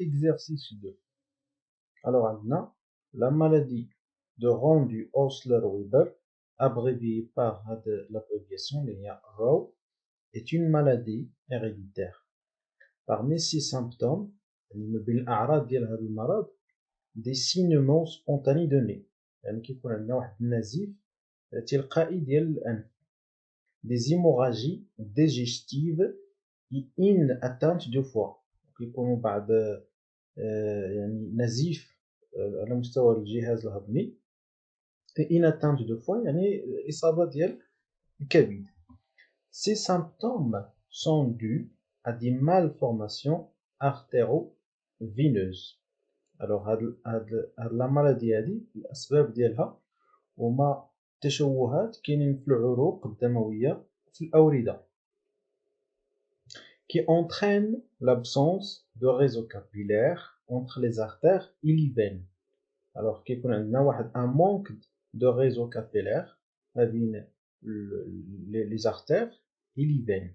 exercice 2. Alors, on a la maladie de Rendu-Osler-Weber, abréviée par l'abréviation ROW, est une maladie héréditaire. Parmi ces symptômes, des saignements spontanés de nez. يعني كيكون عندنا واحد النزيف تلقائي ديال الأنف. Des hémorragies digestives et une atteinte de foie. كيكونوا بعض يعني نزيف على مستوى الجهاز الهضمي et une atteinte de foie يعني إصابة ديال الكبد. Ces symptômes sont dus à des malformations artéro-veineuses. Alors هاد لا مالادي هادي الأسباب ديالها هما تشوهات كاينين في العروق الدموية في الأوردة qui entraîne l'absence de réseau capillaire entre les artères et les veines. Alors كيكون عندنا واحد un manque de réseau capillaire ما بين les artères et les veines.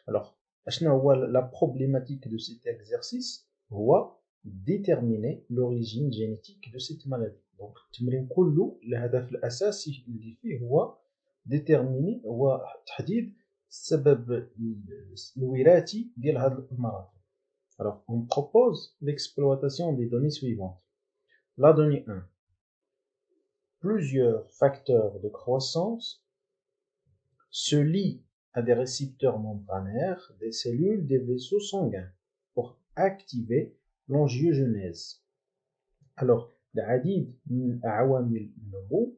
Alors شنو هو la problématique de cet exercice هو déterminer l'origine génétique de cette maladie. Donc التمرين كله الهدف الأساسي اللي فيه هو déterminer هو تحديد السبب الوراثي ديال هذا المرض. Alors on propose l'exploitation des données suivantes. La donnée 1. Plusieurs facteurs de croissance se lient à des récepteurs membranaires des cellules des vaisseaux sanguins pour activer l'angiogenèse. Alors العديد من عوامل النمو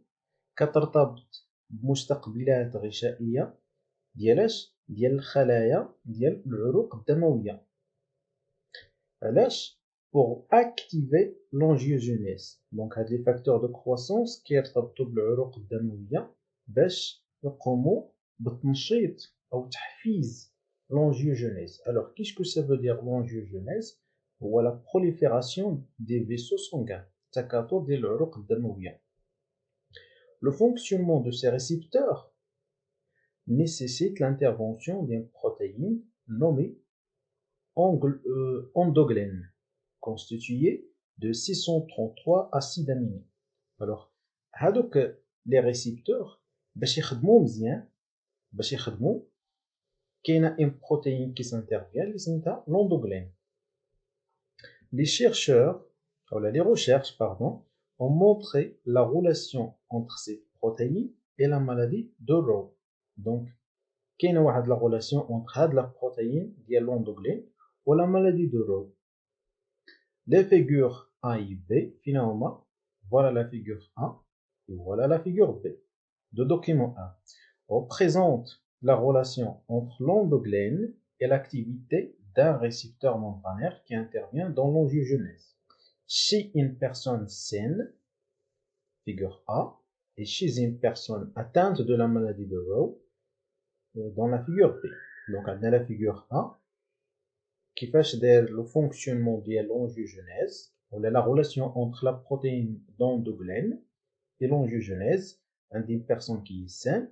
كترتبط بمستقبلات غشائية ديال الخلايا ديال العروق الدموية. علاش؟ pour activer l'angiogenèse. Donc هاد les facteurs de croissance كيرتبطوا بالعروق الدموية باش يقوموا بتنشيط أو تحفيز l'angiogenèse. Alors qu'est-ce que ça veut dire l'angiogenèse؟ هو la prolifération des vaisseaux sanguins. تكاثر ديال العروق الدموية. Le fonctionnement de ces récepteurs nécessite l'intervention d'une protéine nommée endogène, constituée de 633 acides aminés. Alors, هادوك les récepteurs باش يخدموا مزيان باش يخدموا كاينه une protéine qui s'intervient اللي سميتها l'endogène. Les chercheurs les recherches ont montré la relation entre ces protéines et la maladie de Rowe. Donc كاينه واحد la relation entre هاد la protéine ديال l'endogène و la maladie de Rowe. Les figures A et B finalement, voilà la figure A et voilà la figure B de document 1 représente la relation entre l'endogène et l'activité d'un récepteur membranaire qui intervient dans l'angiogenèse chez une personne saine, figure A, et chez une personne atteinte de la maladie de Rowe, dans la figure B. Donc, on a la figure A qui fait le fonctionnement de l'angiogenèse, ou la relation entre la protéine d'endogène et l'angiogenèse, d'une personne qui est saine.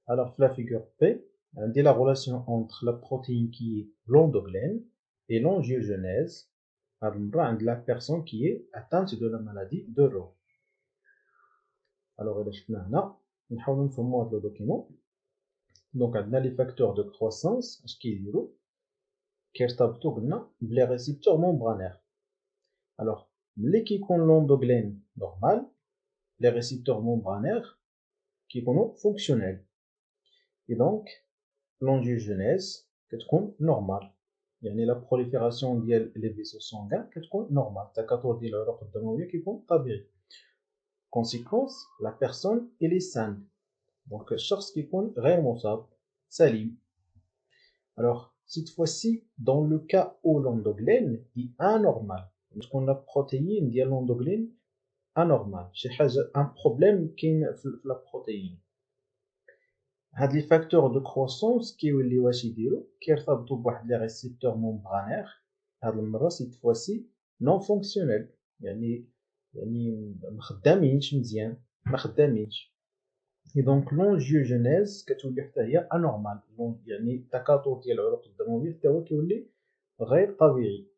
Alors, la figure P, on dit la relation entre la protéine qui est l'endogène et l'angiogenèse, de la personne qui est atteinte de la maladie de Rowe. Alors, on va le document. Donc, on a les facteurs de croissance, qui sont les récepteurs membranaires. Alors, les qui ont l'endogène normal, les récepteurs membranaires qui sont fonctionnels. Et donc, l'angiogenèse qui est normale. يعني la prolifération ديال les vaisseaux sanguins كتكون normale. التكاثر ديال العروق الدموية كيكون طبيعي. Conséquence, la personne elle est saine. Donc الشخص كيكون غير مصاب سليم. Alors cette fois-ci dans le cas où l'endogène est anormal, تكون la protéine ديال l'endogène anormal. شي حاجة un problème كاين في la protéine. هاد لي فاكتور دو كروسونس كيولي واش يديروا كيرتبطوا بواحد لي ريسيبتور ممبرانير هاد المره سيت فواسي نون فونكسيونيل يعني ما خدامينش مزيان ما خدامينش اي دونك لونجيوجينيز كتولي حتى هي انورمال يعني التكاثر ديال العروق الدمويه حتى هو كيولي غير طبيعي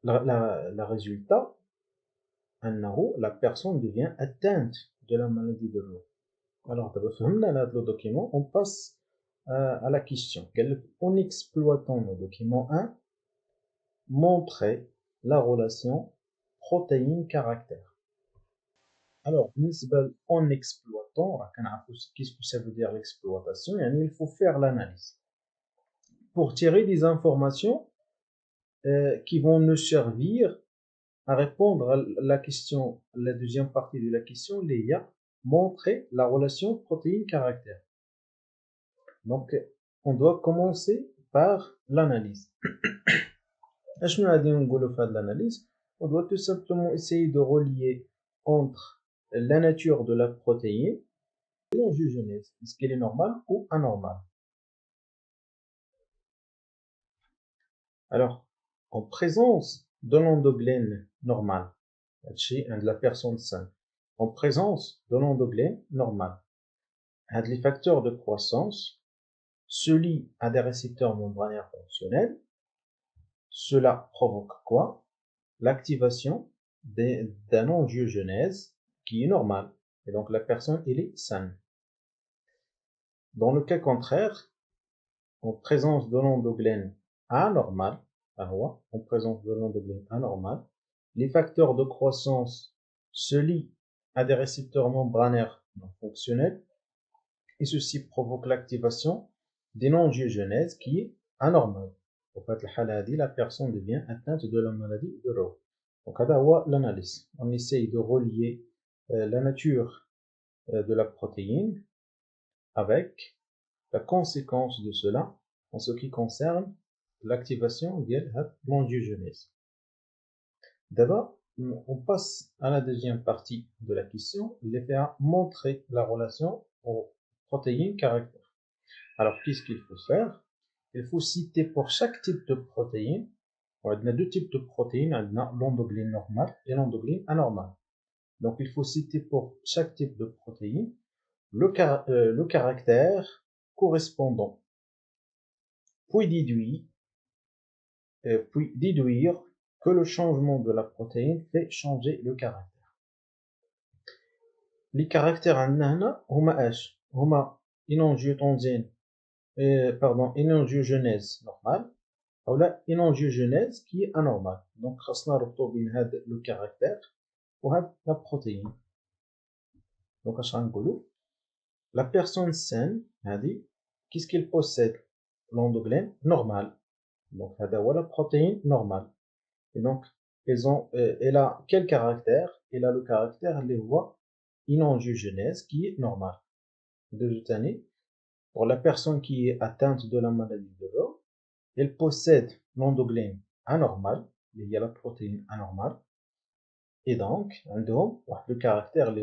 le résultat, la personne devient atteinte de la maladie de Roux. Alors, dans le document, on passe à la question. En exploitant le document 1, montrer la relation protéine-caractère. Alors, en exploitant, qu'est-ce que ça veut dire l'exploitation? Il faut faire l'analyse pour tirer des informations qui vont nous servir à répondre à la question, la deuxième partie de la question, Léa, montrer la relation protéine-caractère. Donc, on doit commencer par l'analyse. L'analyse, on doit tout simplement essayer de relier entre la nature de la protéine et l'angiogenèse. Est-ce qu'elle est normale ou anormale? Alors, en présence de l'endoglène normal, chez de la personne saine, en présence de l'endoglène normal, les facteurs de croissance se lient à des récepteurs membranaires fonctionnels. Cela provoque quoi? L'activation d'un angiogenèse qui est normale. Et donc la personne, elle est saine. Dans le cas contraire, en présence de l'endoglène anormal, en présence de l'endoglène anormal, les facteurs de croissance se lient à des récepteurs membranaires non fonctionnels et ceci provoque l'activation d'une angiogenèse qui est anormale. En fait, la personne devient atteinte de la maladie de Roux. Donc, l'analyse. On essaye de relier la nature de la protéine avec la conséquence de cela en ce qui concerne l'activation de l'angiogenèse. D'abord, on passe à la deuxième partie de la question, l'effet à montrer la relation aux protéines caractères. Alors, qu'est-ce qu'il faut faire? Il faut citer pour chaque type de protéine, on a deux types de protéines, l'endoglène normal et l'endoglène anormal. Donc, il faut citer pour chaque type de protéine le caractère correspondant, puis déduire que le changement de la protéine fait changer le caractère. Les caractères عندنا هما une angiogenèse normale ou une angiogenèse qui est anormale. Donc, خاصنا نربطوا بين هذا le caractère وهذا la protéine. Donc, اش غنقولوا la personne saine, qu'est-ce qu'elle possède? L'endoglène normal. Donc, la protéine normale. Et donc, elle a quel caractère? Elle a le caractère, une angiogenèse qui est normale. Deuxième année, pour la personne qui est atteinte de la maladie de Roux, elle possède l'endoglène anormal, il y a la protéine anormale, et donc, le caractère,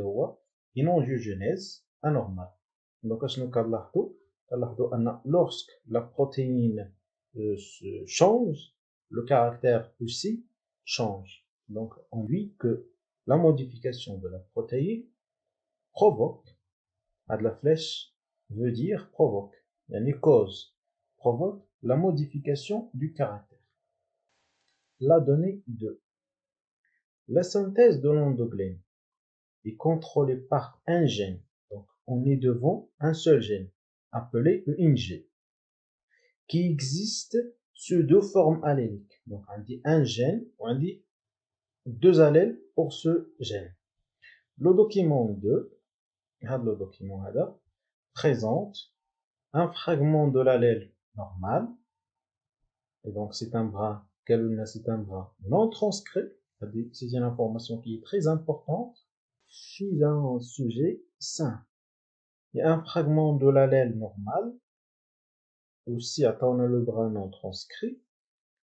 une angiogenèse anormale. Donc, lorsque la protéine change, le caractère aussi change. Donc, on dit que la modification de la protéine provoque, à de la flèche veut dire provoque, cause, provoque la modification du caractère. La donnée 2. La synthèse de l'endoglène est contrôlée par un gène. Donc, on est devant un seul gène, appelé le ING, qui existe sous deux formes alléliques. Donc, on dit un gène, on dit deux allèles pour ce gène. Le document 2, le document présente un fragment de l'allèle normal, et donc c'est un bras, c'est un bras non transcrit, c'est une information qui est très importante chez un sujet sain. Il y a un fragment de l'allèle normal, aussi atteint le bras non transcrit,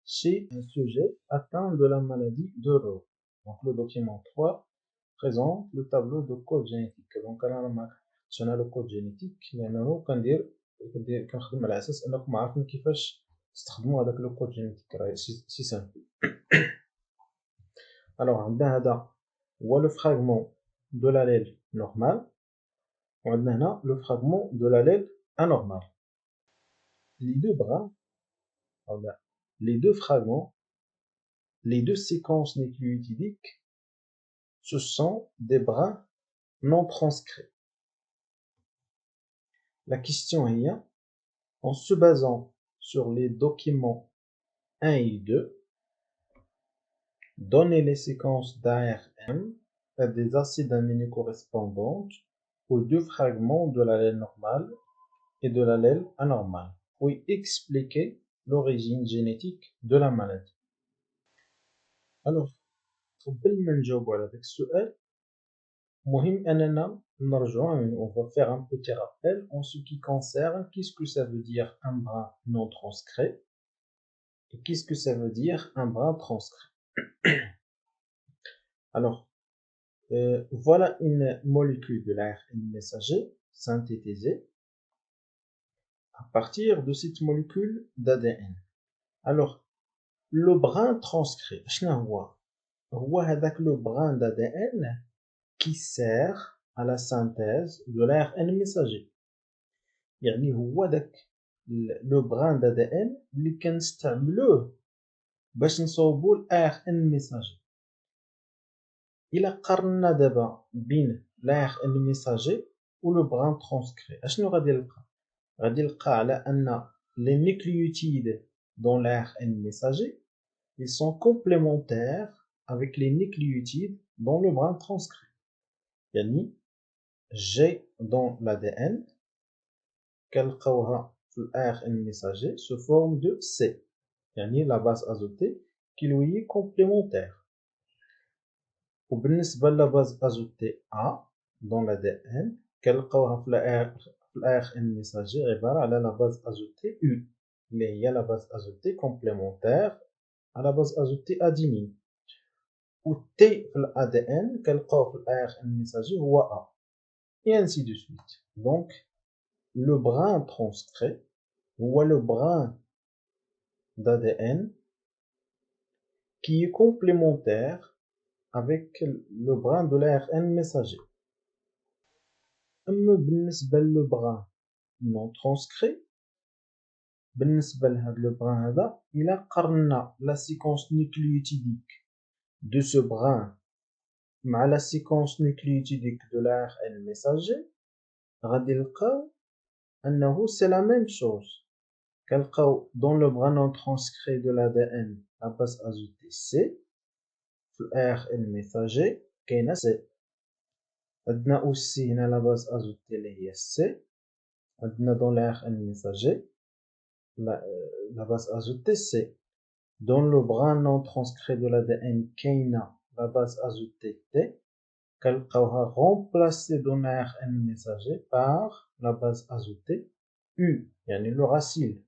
chez un sujet atteint de la maladie de Roux. Donc le document 3 présente le tableau de code génétique. Donc on a le code génétique لانه كنخدم على اساس انكم عارفين كيفاش تستخدموا هذاك لو كود جينيتيك راه سي سامبل. alors عندنا هذا هو le fragment de l'allèle normal وعندنا هنا le fragment de l'allèle anormal. Les deux bras, les deux fragments, les deux séquences nucléotidiques, ce sont des brins non transcrits. La question est, en se basant sur les documents 1 et 2, donner les séquences d'ARN à des acides aminés correspondantes aux deux fragments de l'allèle normal et de l'allèle anormal, puis expliquer l'origine génétique de la maladie. Alors, قبل ما نجاوب على ذاك السؤال مهم أننا نرجع on va faire un petit rappel en ce qui concerne qu'est-ce que ça veut dire un brin non transcrit et qu'est-ce que ça veut dire un brin transcrit. Alors, voilà une molécule de l'ARN messager synthétisée à partir de cette molécule d'ADN. Alors, le brin transcrit, هو هذاك le brin d'ADN qui sert à la synthèse de l'ARN messager. يعني هو داك le brin d'ADN اللي كنستعملوه باش نصوبوا l'ARN messager. إلا قارنا دابا بين l'ARN messager و le brin transcrit اشنو غادي نلقى؟ غادي نلقى على أن les nucléotides dans l'ARN messager ils sont complémentaires avec les nucléotides dans le brin transcrit. يعني G dans l'ADN كنلقاوها في l'ARN messager sous forme de C يعني la base azotée qui lui est complémentaire. وبالنسبة لا base azotée A dans l'ADN كنلقاوها في l'ARN messager عبارة على la base azotée U اللي هي la base azotée complémentaire à la base azotée adenine. و T في l'ADN كنلقاوه في l'ARN messager هو A et ainsi de suite. Donc le brin transcrit ou le brin d'ADN qui est complémentaire avec le brin de l'ARN messager. أما بالنسبة le brin non transcrit بالنسبة لهذا le brin هذا إلا قرنا la séquence nucléotidique de ce brin مع la séquence nucléotidique de l'ARN messager غادي نلقاو أنه c'est la même chose. كنلقاو dans le brin non transcrit de l'ADN la base azotée C في l'ARN messager كاينة C. عندنا aussi هنا la base azotée اللي هي C. عندنا dans l'ARN messager la base azotée C. Dans le brin non transcrit de l'ADN كاينة la base azotée T. كنلقاوها remplacée dans l'ARN messager par la base azotée U يعني le racine.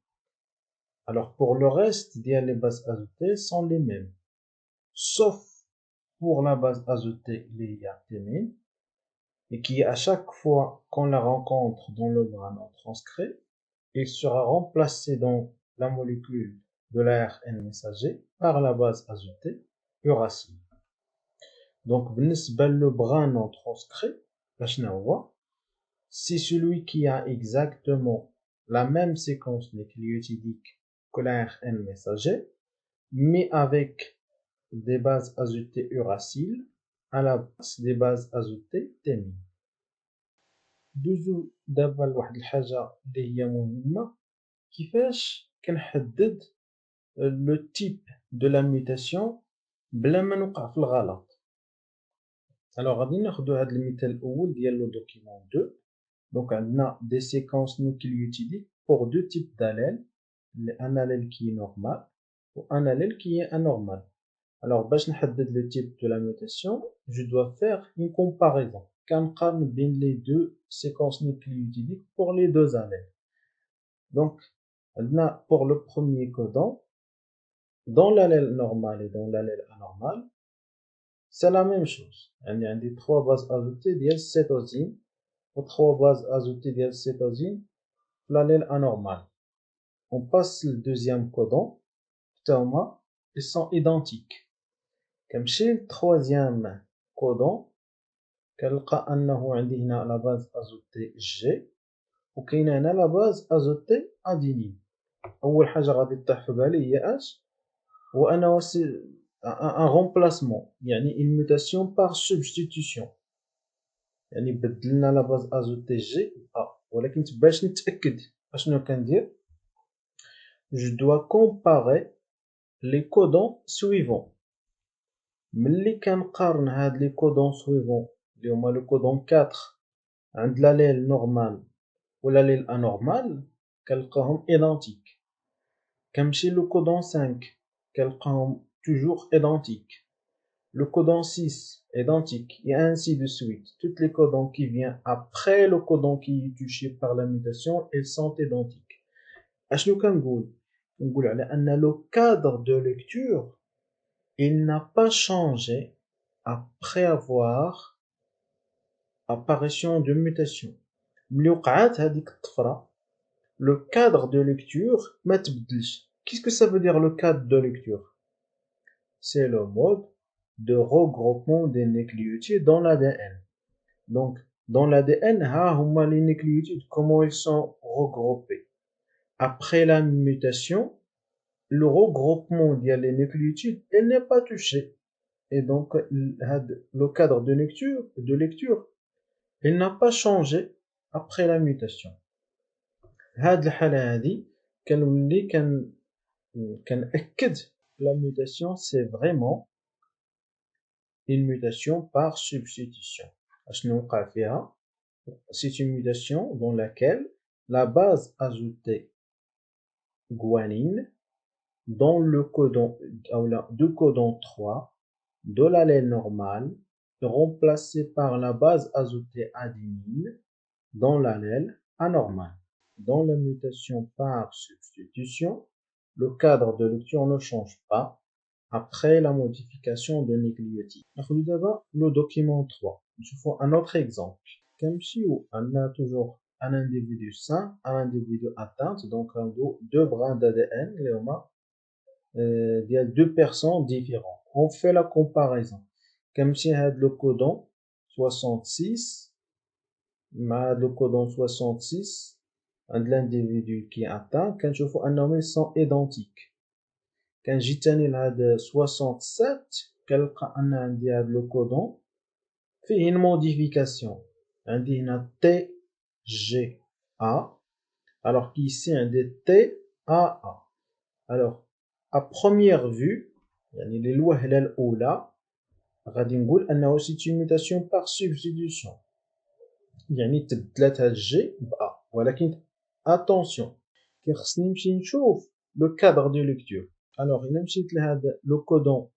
Alors pour le reste les bases azotées sont les mêmes sauf pour la base azotée اللي هي thymine et qui à chaque fois qu'on la rencontre dans le brin non transcrit il sera remplacé dans la molécule de l'ARN messager par la base azotée uracile. Donc بالنسبة le brin non transcrit c'est celui qui a exactement la même séquence nucléotidique que l'ARN messager mais avec des bases azotées uracile à la place des bases azotées thymine. دوزو دابا لواحد الحاجة اللي هي مهمة كيفاش كنحدد لو تيب دو لا ميوتاسيون بلا ما نوقع في الغلط. الوغ غادي ناخدو هاد المثال الاول ديال لو دوكيمون 2. دونك عندنا دي سيكونس نيوكليوتيديك بور دو تيب d'allèle un allèle qui est normal ou un allèle qui est anormal. Alors باش نحدد le type de la mutation je dois faire une comparaison كنقارن بين les deux séquences nucléotidiques pour les deux allèles. Donc عندنا pour le premier codon dans l'allèle normal et dans l'allèle anormal c'est la même chose. يعني عندي 3 bases azotées ديال cétosine و 3 bases azotées ديال cétosine في l'allèle anormal. On passe le deuxième codon ils sont identiques. كنمشي للتروازيام كودون كنلقى انه عندي هنا لا باز ازوتي جي وكاينه هنا لا باز ازوتي ادينين. اول حاجه غادي تطيح في بالي هي اش هو انه un remplacement يعني une mutation par substitution يعني بدلنا لا باز ازوتي جي ولكن باش نتاكد اشنو كندير je dois comparer les codons suivants ملي كنقارن هاد لي كودون سويفون اللي هما لو كودون 4 عند لاليل نورمال ولا ليل انورمال كنلقاهم ايدونتيك كنمشي لو كودون 5 كنلقاهم toujours identiques le codon 6 identique et ainsi de suite toutes les codons qui viennent après le codon qui est touché par la mutation elles sont identiques اشنو كنقول على ان le cadre de lecture il n'a pas changé après avoir apparition de mutation ملي وقعات هذيك الطفره le cadre de lecture ما تبدلش qu'est-ce que ça veut dire le cadre de lecture c'est le mode de regroupement des nucléotides dans l'ADN donc dans l'ADN ها هما les nucléotides comment ils sont regroupés après la mutation le regroupement des nucléotides il n'est pas touché et donc le cadre de lecture il n'a pas changé après la mutation هاد الحالة هادي كنولي كنأكد la mutation c'est vraiment une mutation par substitution اشنو وقع فيها c'est une mutation dans laquelle la base ajoutée guanine dans le codon du codon 3 de l'allèle normal est remplacée par la base ajoutée adénine dans l'allèle anormal. Dans la mutation par substitution, le cadre de lecture ne change pas après la modification de nucléotides. ناخذ دابا le document 3. نشوفوا un autre exemple. كنمشيو عندنا toujours un individu sain, un individu atteint, donc deux brins d'ADN اللي هما ديال deux personnes différentes. On fait la comparaison. كنمشي هاد le codon 66 مع le codon 66 عند l'individu qui est atteint كنشوفوا انهم sont identiques كنجي تاني لهاد 67 كنلقى ان عندي هاد لو كودون فيه une modification عندي هنا تي جي ا alors qu'ici عندي تي ا ا alors à première vue يعني للوهلة الأولى غادي نقول أنه c'est une mutation par substitution يعني تبدلات هاد الجي بأ ولكن attention كي خصني نمشي نشوف لو كادر دو ليكتور alors إلا مشيت لهاد لو كودون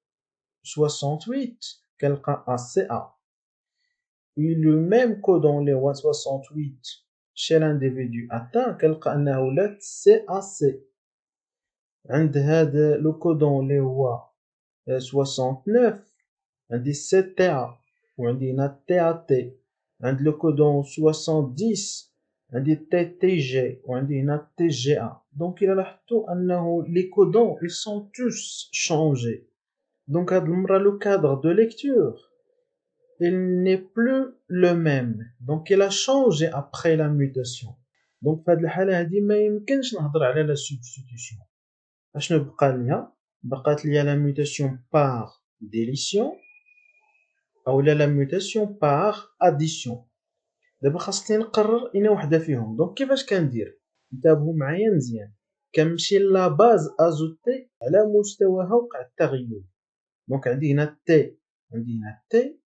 68 كنلقى ACA et le même codon اللي هو 68 chez l'individu atteint كنلقى أنه ولات CAC عند هاد لو كودون اللي هو 69 عندي CTA وعندي هنا TAT عند لو كودون 70 عندي TTG وعندي هنا TGA donc إلا لاحظتوا أنه les codons ils sont tous changés donc هاد المرة le cadre de lecture il n'est plus le même donc il a changé après la mutation donc في هاد الحالة هادي ما يمكنش نهضر على la substitution اشنو بقى ليا بقات ليا la mutation par délation أو la mutation par addition دابا خاصني نقرر اين وحده فيهم دونك كيفاش كندير انتبهوا معايا مزيان كنمشي لا باز ازوتي على مستواها وقع التغير دونك عندي هنا تي عندي هنا تي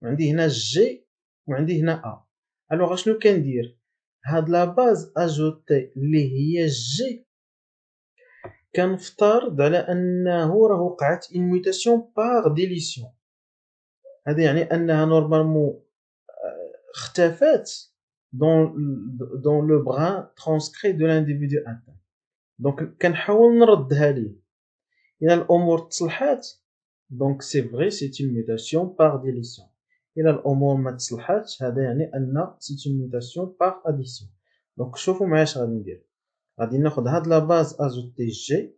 وعندي هنا جي وعندي هنا ا الوغ اشنو كندير هاد لا باز ازوتي اللي هي جي كنفترض على انه راه وقعت اون ميوتاسيون باغ ديليسيون هذا يعني انها نورمالمون اختفت dans le brin transcrit de l'individu atteint donc كنحاول نردها ليه إلا الأمور تصلحات donc c'est vrai c'est une mutation par délation إلا الأمور ما تصلحاتش هذا يعني أن c'est une mutation par addition donc شوفوا معايا اش غادي ندير غادي ناخد هاد لا باز ازوتي جي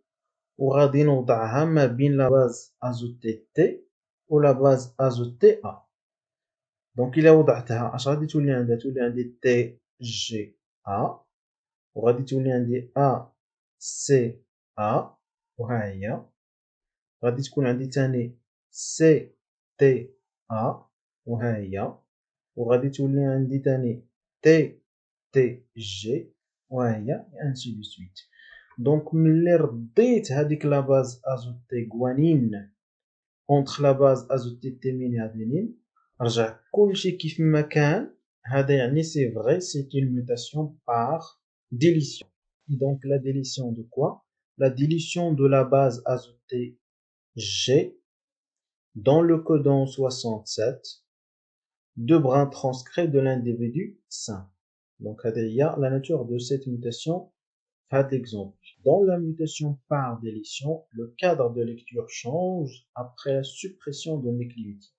وغادي نوضعها ما بين لا باز ازوتي تي ولا باز ازوتي ا دونك إلا وضعتها اش غادي تولي عندها تولي عندي تي جي ا وغادي تولي عندي ا سي ا وها هي غادي تكون عندي تاني سي تي ا وها هي، وغادي تولي عندي تاني تي تي جي وها هي انسي دو سويت. دونك ملي رديت هذيك لا باز ازوتي غوانين اونتر لا باز ازوتي تيمين ادينين، رجع كلشي كيف ما كان. هذا يعني سي فري سي une mutation par dilution. Et donc la dilution de quoi? La dilution de la base azotée G dans le codon 67 de brins transcrits de l'individu sain. Donc il y a la nature de cette mutation. Par exemple, dans la mutation par délition, le cadre de lecture change après la suppression de nucléotides.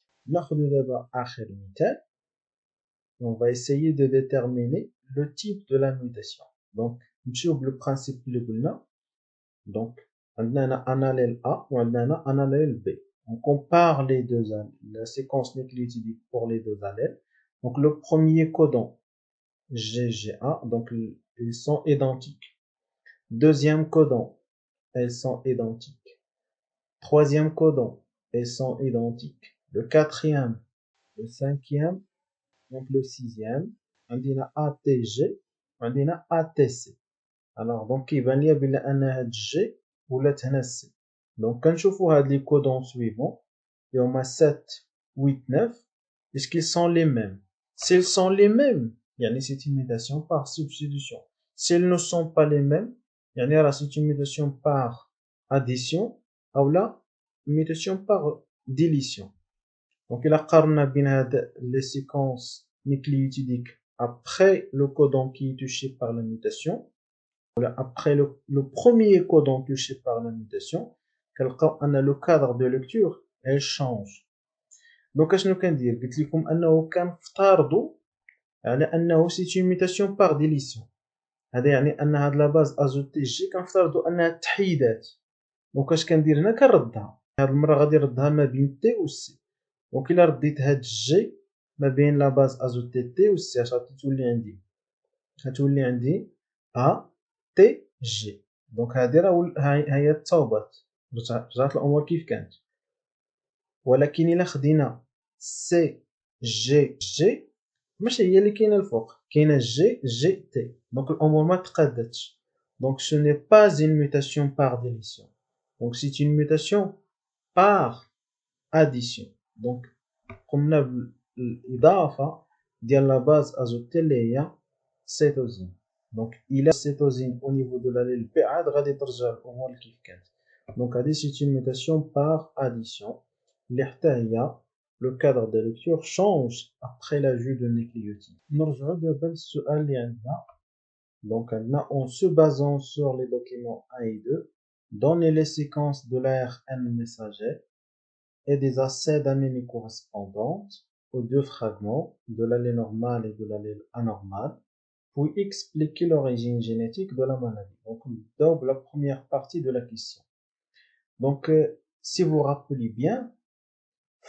On va essayer de déterminer le type de la mutation. Donc, le principe le boulna. Donc, on a un allèle A ou on a un allèle B. On compare les deux, la séquence nucléotidique pour les deux allèles. Donc, le premier codon GGA, donc ils sont identiques. Deuxième codon, elles sont identiques. Troisième codon, elles sont identiques. Le quatrième, le cinquième, donc le sixième, on dit ATG, on dit ATC. Alors, donc, il va y avoir un G ou le C. Donc, quand je vois les codons suivants, il y en a 7, 8, 9, est-ce qu'ils sont les mêmes? S'ils sont les mêmes, c'est une mutation par substitution. S'ils ne sont pas les mêmes, c'est une mutation par addition, ou là, une mutation par délition. Donc, il a bien les séquences nucléotidiques après le codon qui est touché par la mutation. Après le premier codon touché par la mutation, on a le cadre de lecture, elle change. Donc, qu'est-ce qu'on dit? قلت لكم أنه كان افترضوا على أنه c'est une mutation par délition. هذا يعني أن هاد لا باز أزوتي جي كنفترضوا أنها تحيدات. دونك اش كندير هنا؟ كنردها. هاد المرة غادي نردها ما بين تي و سي. دونك إلا رديت هاد الجي ما بين لا باز أزوتي تي و سي، اش غادي تولي عندي؟ غتولي عندي أ تي جي. دونك هادي راه هي تصاوبات، رجعت الأمور كيف كانت. ولكن إلا خدينا سي جي جي ماشي هي اللي كاينه الفوق، كاينه جي جي تي. دونك الامور ما تقادتش. دونك ce n'est pas une mutation par délition. Donc c'est une mutation par addition. donc قمنا بالإضافة ديال لا باز أزوتي اللي هي سيتوزين. دونك إلا سيتوزين au niveau de l'allèle B عاد غادي ترجع الأمور كيف كانت. دونك هادي c'est une mutation par addition اللي حتى هي le cadre de lecture change après l'ajout de nucléotides. نرجعوا دابا للسؤال اللي عندنا. Donc en se basant sur les documents 1 et 2, donner les séquences de l'ARN messager et des acèdes aminés correspondantes aux deux fragments de l'allèle normal et de l'allèle anormal pour expliquer l'origine génétique de la maladie. Donc on double la première partie de la question. Donc si vous vous rappelez bien,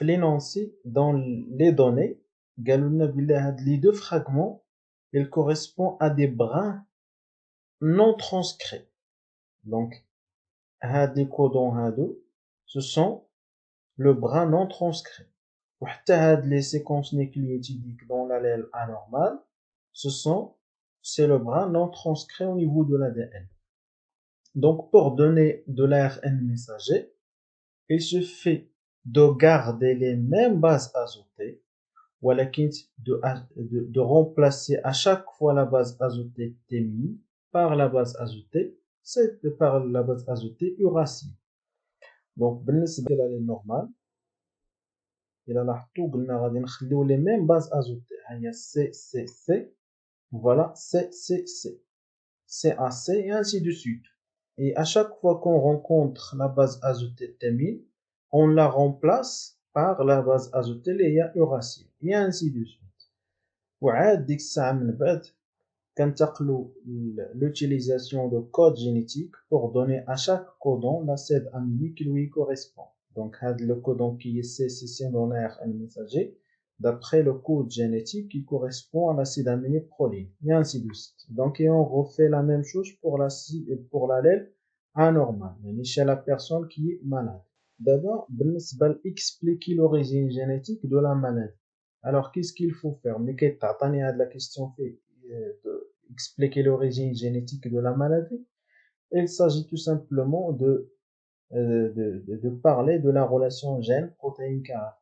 l'énoncé dans les données, les deux fragments, ils correspondent à des brins non transcrits. Donc, les codons ce sont le brin non transcrit. Les séquences nucléotidiques dans l'allèle anormal, c'est le brin non transcrit au niveau de l'ADN. Donc, pour donner de l'ARN messager, il suffit de garder les mêmes bases azotées, ou de remplacer à chaque fois la base azotée thymine par la base azotée, par la base azotée uracile. Donc بالنسبة للعلامة normal إلا لاحظتوا قلنا غادي نخليو les mêmes bases azotées. هي C voilà C CAC et ainsi de suite. Et à chaque fois qu'on rencontre la base azotée thymine, on la remplace par la base azotée اللي هي uracile et ainsi de suite. وعاد ديك الساعة من بعد كنتقلوا l'utilisation de code génétique pour donner à chaque codon l'acide aminé qui lui correspond. Donc le codon qui est C dans l'ARN messager d'après le code génétique qui correspond à l'acide aminé proline et ainsi de suite. Donc et on refait la même chose pour l'allèle anormal, chez la personne qui est malade. D'abord, بالنسبة expliquer l'origine génétique de la maladie. Alors, qu'est-ce qu'il faut faire? Mais qu'est-ce que la question fait expliquer l'origine génétique de la maladie? Il s'agit tout simplement de parler de la relation gène-protéine-caractère.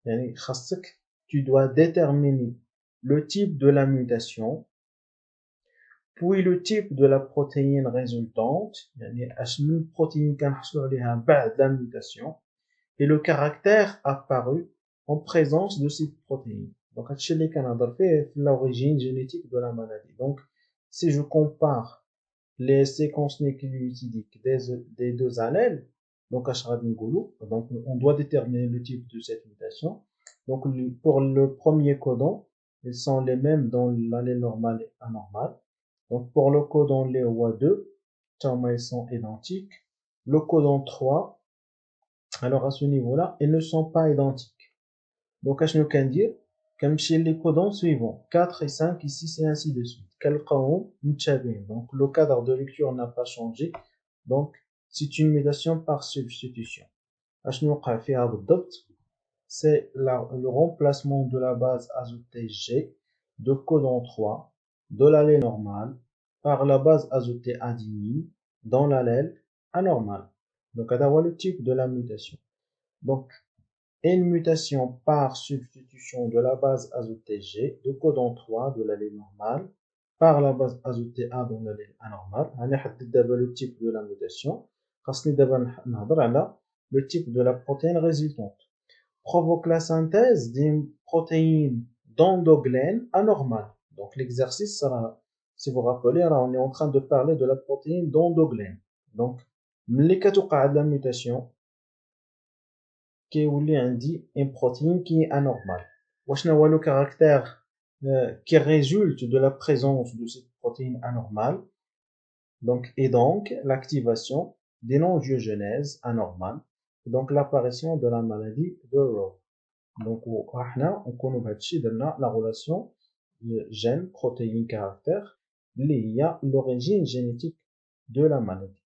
يعني خاصك tu dois déterminer le type de la mutation, puis le type de la protéine résultante, يعني اش من protéine كنحصلوا عليها بعد la mutation, et le caractère apparu en présence de cette protéine. Donc هادشي اللي كنهضر فيه في l'origine génétique de la maladie. Donc si je compare les séquences nucléotidiques des deux allèles, donc donc on doit déterminer le type de cette mutation. Donc pour le premier codon, ils sont les mêmes dans l'allèle normal et anormal. Donc pour le codon LEOA2, ils sont identiques. Le codon 3, alors à ce niveau-là, ils ne sont pas identiques. Donc à ce qu'on dire, comme chez les codons suivants, 4 et 5 et 6 et ainsi de suite. Donc le cadre de lecture n'a pas changé. Donc c'est une mutation par substitution. C'est le remplacement de la base azotée G de codon 3 de l'allèle normal par la base azotée adenine dans l'allèle anormal. Donc à le type de la mutation. Donc une mutation par substitution de la base azotée G de codon 3 de l'allèle normal par la base azotée A dans l'allèle anormal. On a le type de la mutation. Le type de la protéine résultante provoque la synthèse d'une protéine d'endoglène anormale. Donc l'exercice sera, si vous vous rappelez, on est en train de parler de la protéine d'endoglène. Donc, ملي كتوقع la mutation, كيولي عندي une protéine qui est anormale. وشنو هو le caractère qui résulte de la présence de cette protéine anormale? Et donc l'activation des non-angiogenèses anormales, donc l'apparition de la maladie de Rowe. Donc on connaît la relation gène protéine caractère, il y a l'origine génétique de la maladie.